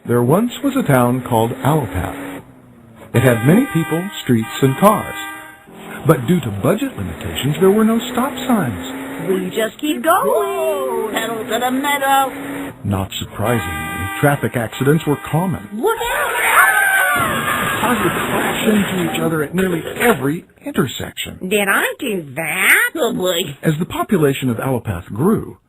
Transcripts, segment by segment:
There once was a town called Allopath. It had many people, streets, and cars. But due to budget limitations, there were no stop signs. We just keep going. Pedal to the meadow. Not surprisingly, traffic accidents were common. Look out! Cars would crash into each other at nearly every intersection. Did I do that? Oh, boy. As the population of Allopath grew,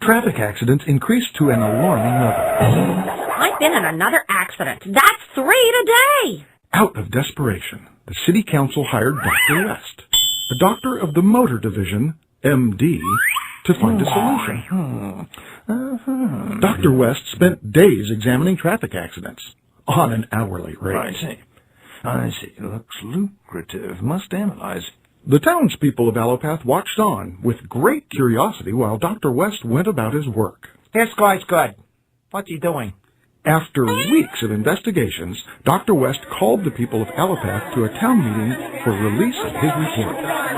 traffic accidents increased to an alarming level. I've been in another accident. That's 3 today. Out of desperation, the city council hired Dr. West, a doctor of the motor division, MD, to find a solution. Dr. West spent days examining traffic accidents on an hourly rate. I see. Looks lucrative. Must analyze. The townspeople of Allopath watched on with great curiosity while Dr. West went about his work. This guy's good. What's he doing? After weeks of investigations, Dr. West called the people of Allopath to a town meeting for release of his report.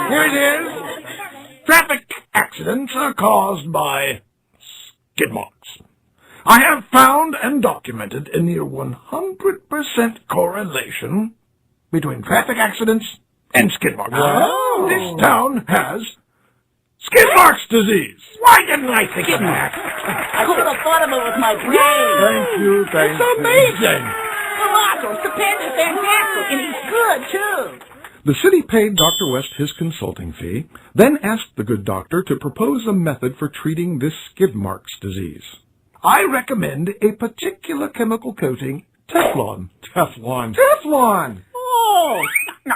Here it is. Traffic accidents are caused by skid marks. I have found and documented a near 100% correlation between traffic accidents and skid marks. Wow. This town has skid marks disease. Why didn't I think of that? I could have thought of it with my brain. Thank you, thank It's amazing. Colossal, stupendous, fantastic, and he's good, too. The city paid Dr. West his consulting fee, then asked the good doctor to propose a method for treating this skid marks disease. I recommend a particular chemical coating, Teflon. Teflon. Teflon! Oh, no,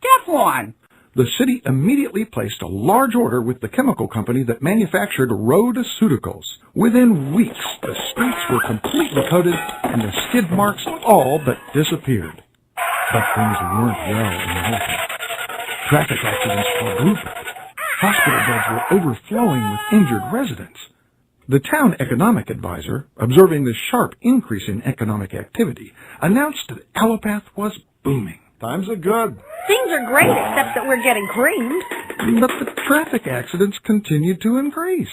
Teflon. The city immediately placed a large order with the chemical company that manufactured rhodoceuticals. Within weeks, the streets were completely coated and the skid marks all but disappeared. But things weren't well in Allopath. Traffic accidents quadrupled. Hospital beds were overflowing with injured residents. The town economic advisor, observing the sharp increase in economic activity, announced that Allopath was booming. Times are good. Things are great, except that we're getting creamed. But the traffic accidents continued to increase.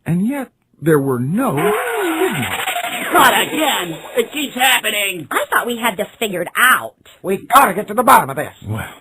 And yet, there were no skid marks. Not again. It keeps happening. I thought we had this figured out. We gotta get to the bottom of this. Well,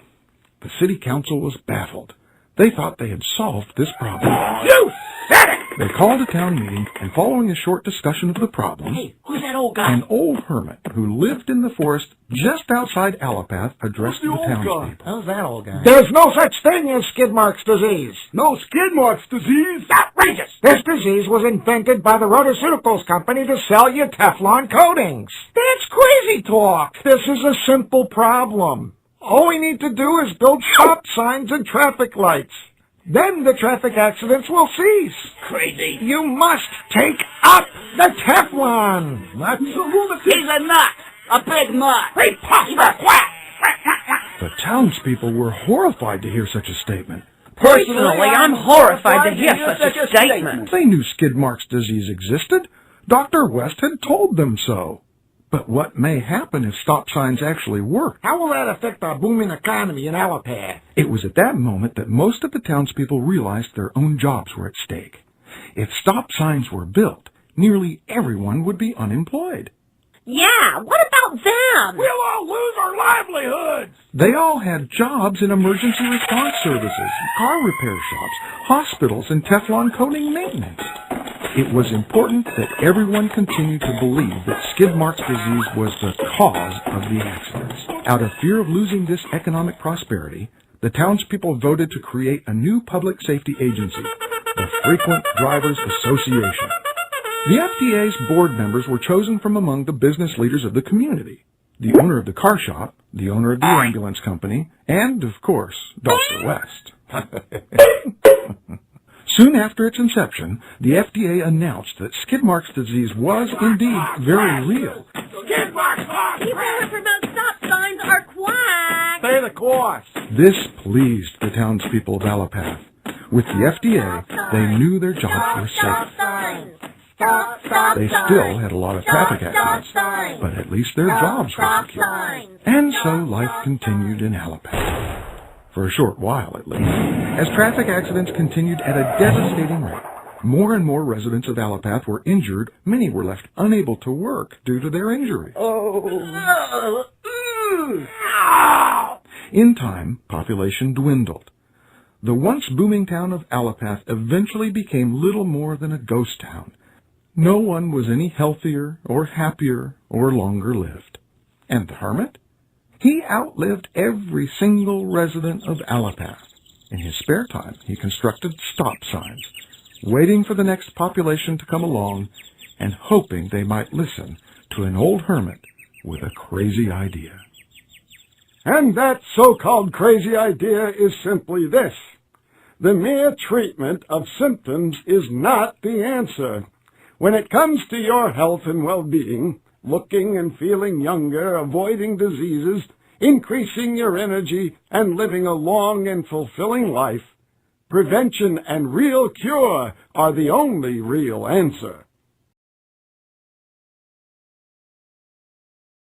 the city council was baffled. They thought they had solved this problem. You said it! They called a town meeting, and following a short discussion of the problem, Hey, who's that old guy? an old hermit who lived in the forest just outside Allopath addressed the townspeople. How's that old guy? There's no such thing as skid marks disease. No skid marks disease? Outrageous! This disease was invented by the rhodoceuticals company to sell you Teflon coatings. That's crazy talk. This is a simple problem. All we need to do is build stop signs and traffic lights. Then the traffic accidents will cease. Crazy. You must take up the Teflon. That's a lunatic. He's a nut. A big nut. Preposterous. The townspeople were horrified to hear such a statement. Personally, I'm horrified to hear such a statement. They knew skid marks disease existed. Dr. West had told them so. But what may happen if stop signs actually work? How will that affect our booming economy in Allopath? It was at that moment that most of the townspeople realized their own jobs were at stake. If stop signs were built, nearly everyone would be unemployed. Yeah, what about them? We'll all lose our livelihoods. They all had jobs in emergency response services, car repair shops, hospitals, and Teflon coating maintenance. It was important that everyone continue to believe that skid marks disease was the cause of the accidents. Out of fear of losing this economic prosperity, the townspeople voted to create a new public safety agency, the Frequent Drivers Association. The FDA's board members were chosen from among the business leaders of the community, the owner of the car shop, the owner of the ambulance company, and, of course, Dr. West. Soon after its inception, the FDA announced that skid marks disease was indeed very real. Skid marks! People who promote stop signs are quacks. Pay the cost. This pleased the townspeople of Allopath. With the FDA, they knew their jobs were safe. They still had a lot of traffic accidents, but at least their jobs were secure. And so life continued in Allopath. For a short while, at least, as traffic accidents continued at a devastating rate. More and more residents of Allopath were injured. Many were left unable to work due to their injuries. In time, population dwindled. The once booming town of Allopath eventually became little more than a ghost town. No one was any healthier or happier or longer lived. And the hermit? He outlived every single resident of Allopath. In his spare time, he constructed stop signs, waiting for the next population to come along and hoping they might listen to an old hermit with a crazy idea. And that so-called crazy idea is simply this: the mere treatment of symptoms is not the answer. When it comes to your health and well-being, looking and feeling younger, avoiding diseases, increasing your energy, and living a long and fulfilling life, prevention and real cure are the only real answer.